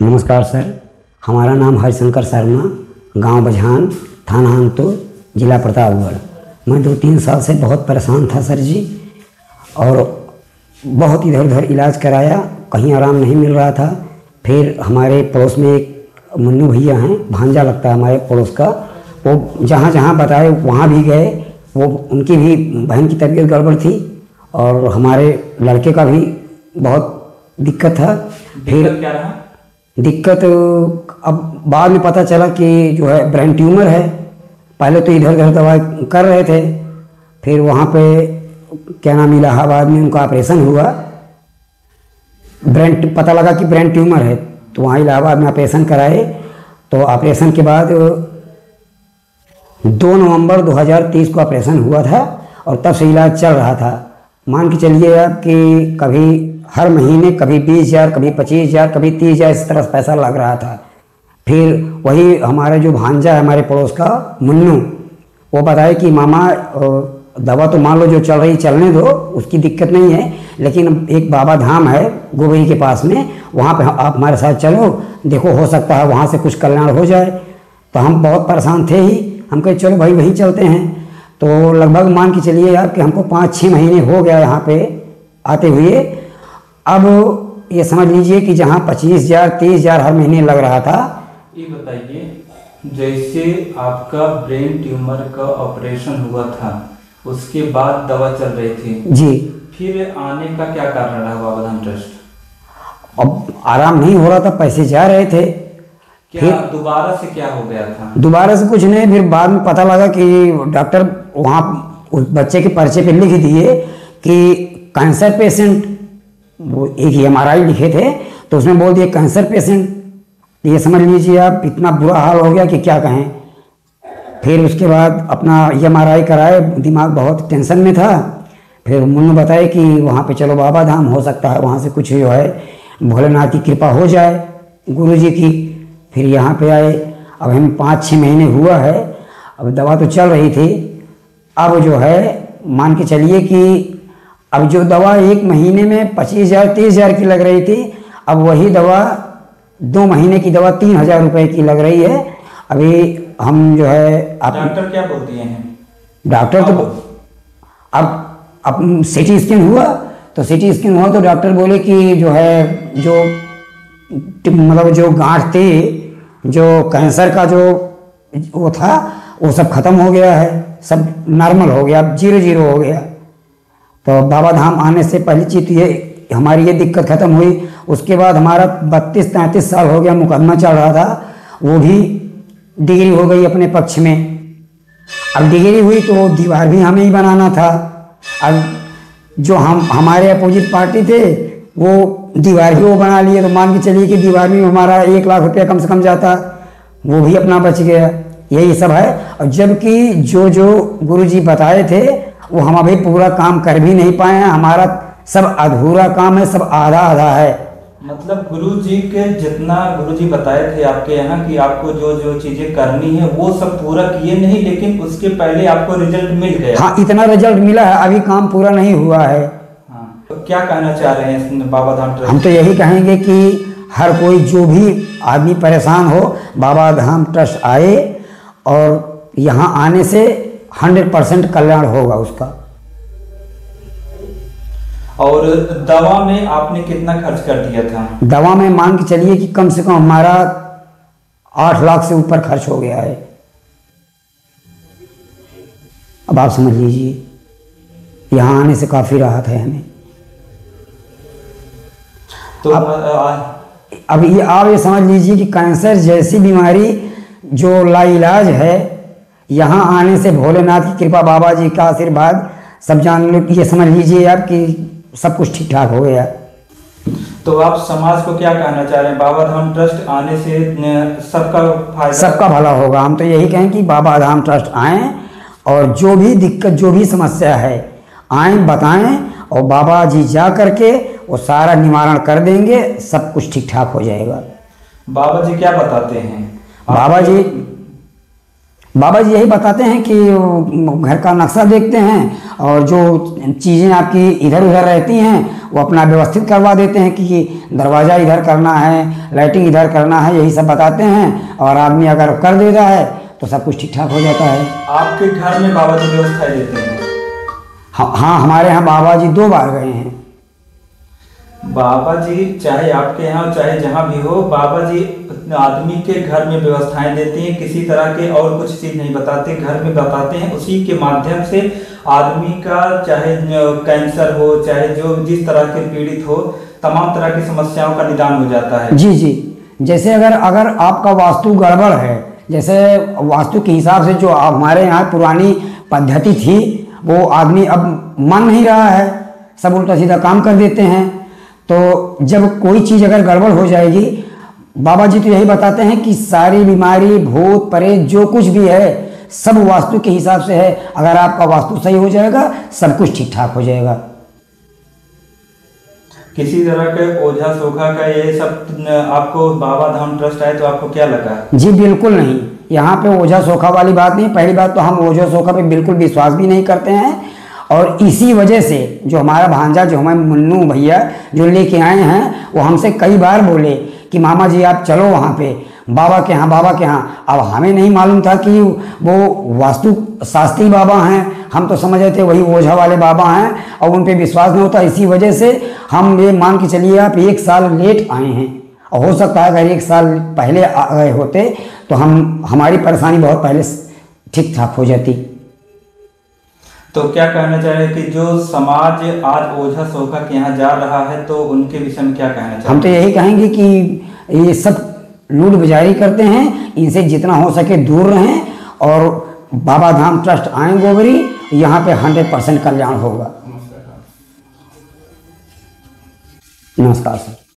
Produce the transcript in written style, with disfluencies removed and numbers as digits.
नमस्कार सर, हमारा नाम हरिशंकर शर्मा, गांव बझान, थाना हंगतुर, जिला प्रतापगढ़। मैं 2-3 साल से बहुत परेशान था सर जी, और बहुत इधर उधर इलाज कराया, कहीं आराम नहीं मिल रहा था। फिर हमारे पड़ोस में एक मुन्नू भैया हैं, भांजा लगता है हमारे पड़ोस का, वो जहाँ जहाँ बताए वहाँ भी गए। वो उनकी भी बहन की तबीयत गड़बड़ थी और हमारे लड़के का भी बहुत दिक्कत था। फिर क्या रहा? दिक्कत अब बाद में पता चला कि जो है ब्रेन ट्यूमर है। पहले तो इधर उधर दवाई कर रहे थे, फिर वहाँ पे क्या नाम इलाहाबाद में उनका ऑपरेशन हुआ। पता लगा कि ब्रेन ट्यूमर है, तो वहाँ इलाहाबाद में ऑपरेशन कराए। तो ऑपरेशन के बाद 2 नवंबर 2023 को ऑपरेशन हुआ था और तब से इलाज चल रहा था। मान के चलिए आप कि कभी हर महीने कभी 20,000, कभी 25,000, कभी 30,000 इस तरह पैसा लग रहा था। फिर वही हमारा जो भांजा है हमारे पड़ोस का मुन्नू, वो बताया कि मामा दवा तो मान लो जो चल रही चलने दो, उसकी दिक्कत नहीं है, लेकिन एक बाबा धाम है गोबरी के पास में, वहाँ पे आप हमारे साथ चलो, देखो हो सकता है वहाँ से कुछ कल्याण हो जाए। तो हम बहुत परेशान थे ही, हम कहे चलो भाई वहीं चलते हैं। तो लगभग मान के चलिए आप कि हमको 5-6 महीने हो गया यहाँ पे आते हुए। अब ये समझ लीजिए कि जहाँ 25,000 30,000 हर महीने लग रहा था। ये बताइए, जैसे आपका ब्रेन ट्यूमर का ऑपरेशन हुआ था, उसके बाद दवा चल रही थी जी, फिर आने का क्या कारण रहा बाबा धाम ट्रस्ट? अब आराम नहीं हो रहा था, पैसे जा रहे थे। क्या दोबारा से क्या हो गया था? दोबारा से कुछ नहीं, फिर बाद में पता लगा कि डॉक्टर वहाँ उस बच्चे के पर्चे पे लिख दिए कि कैंसर पेशेंट, वो एक MRI लिखे थे तो उसमें बोल दिए कैंसर पेशेंट। ये समझ लीजिए आप, इतना बुरा हाल हो गया कि क्या कहें। फिर उसके बाद अपना MRI कराए, दिमाग बहुत टेंशन में था। फिर मुन्नू बताए कि वहाँ पे चलो बाबा धाम, हो सकता है वहाँ से कुछ जो है भोलेनाथ की कृपा हो जाए, गुरुजी की। फिर यहाँ पे आए। अब हम 5-6 महीने हुआ है, अब दवा तो चल रही थी। अब जो है मान के चलिए कि अब जो दवा एक महीने में 25,000 30,000 की लग रही थी, अब वही दवा 2 महीने की दवा 3,000 रुपये की लग रही है। अभी हम जो है डॉक्टर क्या बोल दिए हैं? डॉक्टर तो अब CT स्कैन हुआ, तो CT स्कैन हुआ तो डॉक्टर बोले कि जो है जो मतलब जो गांठ थी, जो कैंसर का जो वो था, वो सब खत्म हो गया है, सब नॉर्मल हो गया, 0-0 हो गया। तो बाबा धाम आने से पहली चीज ये हमारी ये दिक्कत खत्म हुई। उसके बाद हमारा 32-33 साल हो गया मुकदमा चल रहा था, वो भी डिग्री हो गई अपने पक्ष में। अब डिग्री हुई तो दीवार भी हमें ही बनाना था। अब जो हमारे अपोजिट पार्टी थे वो दीवार भी वो बना लिए, तो मान के चलिए कि दीवार में हमारा 1 लाख रुपया कम से कम जाता, वो भी अपना बच गया। यही सब है। और जबकि जो गुरुजी बताए थे वो हम अभी पूरा काम कर भी नहीं पाए हैं। हमारा सब अधूरा काम है, सब आधा है। मतलब गुरुजी के जितना गुरुजी बताए थे आपके यहाँ कि आपको जो जो चीजें करनी है वो सब पूरा किए नहीं, लेकिन उसके पहले आपको रिजल्ट मिल गया। हाँ, इतना रिजल्ट मिला है, अभी काम पूरा नहीं हुआ है। हाँ, तो क्या कहना चाह रहे हैं इसमें बाबा धाम ट्रस्ट? हम तो यही कहेंगे कि हर कोई जो भी आदमी परेशान हो, बाबा धाम ट्रस्ट आए और यहाँ आने से 100% कल्याण होगा उसका। और दवा में आपने कितना खर्च कर दिया था? दवा में मान के चलिए कि कम से कम हमारा 8 लाख से ऊपर खर्च हो गया है। अब आप समझ लीजिए, यहाँ आने से काफ़ी राहत है हमें। तो अब ये आप ये समझ लीजिए कि कैंसर जैसी बीमारी जो लाइलाज है, यहाँ आने से भोलेनाथ की कृपा, बाबा जी का आशीर्वाद, सब जान लो, ये समझ लीजिए आप कि सब कुछ ठीक ठाक हो गया। तो आप समाज को क्या कहना चाह रहे हैं? बाबा धाम ट्रस्ट आने से सबका फायदा, सबका भला होगा। हम तो यही कहें कि बाबा धाम ट्रस्ट आएँ और जो भी दिक्कत, जो भी समस्या है, आएँ बताएं, और बाबा जी जा करके वो सारा निवारण कर देंगे, सब कुछ ठीक ठाक हो जाएगा। बाबा जी क्या बताते हैं? बाबा जी यही बताते हैं कि घर का नक्शा देखते हैं और जो चीज़ें आपकी इधर उधर रहती हैं वो अपना व्यवस्थित करवा देते हैं कि दरवाज़ा इधर करना है, लाइटिंग इधर करना है, यही सब बताते हैं। और आदमी अगर कर देता है तो सब कुछ ठीक ठाक हो जाता है। आपके घर में बाबा जी व्यवस्थाएं देते हैं? हाँ, हमारे यहाँ बाबा जी 2 बार गए हैं। बाबा जी चाहे आपके यहाँ चाहे जहाँ भी हो, बाबा जी आदमी के घर में व्यवस्थाएं देते हैं, किसी तरह के और कुछ चीज नहीं बताते, घर में बताते हैं। उसी के माध्यम से आदमी का चाहे कैंसर हो, चाहे जो जिस तरह के पीड़ित हो, तमाम तरह की समस्याओं का निदान हो जाता है। जी जी, जैसे अगर आपका वास्तु गड़बड़ है, जैसे वास्तु के हिसाब से जो हमारे यहाँ पुरानी पद्धति थी वो आदमी अब मान नहीं रहा है, सब उल्टा सीधा काम कर देते हैं। तो जब कोई चीज़ अगर गड़बड़ हो जाएगी, बाबा जी तो यही बताते हैं कि सारी बीमारी, भूत प्रेत जो कुछ भी है सब वास्तु के हिसाब से है। अगर आपका वास्तु सही हो जाएगा सब कुछ ठीक ठाक हो जाएगा। किसी तरह के ओझा सोखा का ये सब आपको बाबा धाम ट्रस्ट आए तो आपको क्या लगा? जी बिल्कुल नहीं, यहाँ पे ओझा सोखा वाली बात नहीं। पहली बात तो हम ओझा सोखा पे बिल्कुल विश्वास भी नहीं करते हैं। और इसी वजह से जो हमारा भांजा, जो हमारे मुन्नू भैया जो लेके आए हैं, वो हमसे कई बार बोले कि मामा जी आप चलो वहाँ पे बाबा के यहाँ, बाबा के यहाँ। अब हमें नहीं मालूम था कि वो वास्तु शास्त्री बाबा हैं, हम तो समझ रहे थे वही ओझा वाले बाबा हैं और उन पे विश्वास नहीं होता। इसी वजह से हम ये मान के चलिए आप 1 साल लेट आए हैं, और हो सकता है अगर 1 साल पहले आ गए होते तो हमारी परेशानी बहुत पहले ठीक ठाक हो जाती। तो क्या कहना चाह रहे हैं कि जो समाज आज ओझा सोखा के यहाँ जा रहा है तो उनके विषय में क्या कहना चाहिए? हम तो यही कहेंगे कि ये सब लूट बाजारी करते हैं, इनसे जितना हो सके दूर रहें और बाबा धाम ट्रस्ट आए गोबरी, यहाँ पे 100% कल्याण होगा। नमस्कार सर।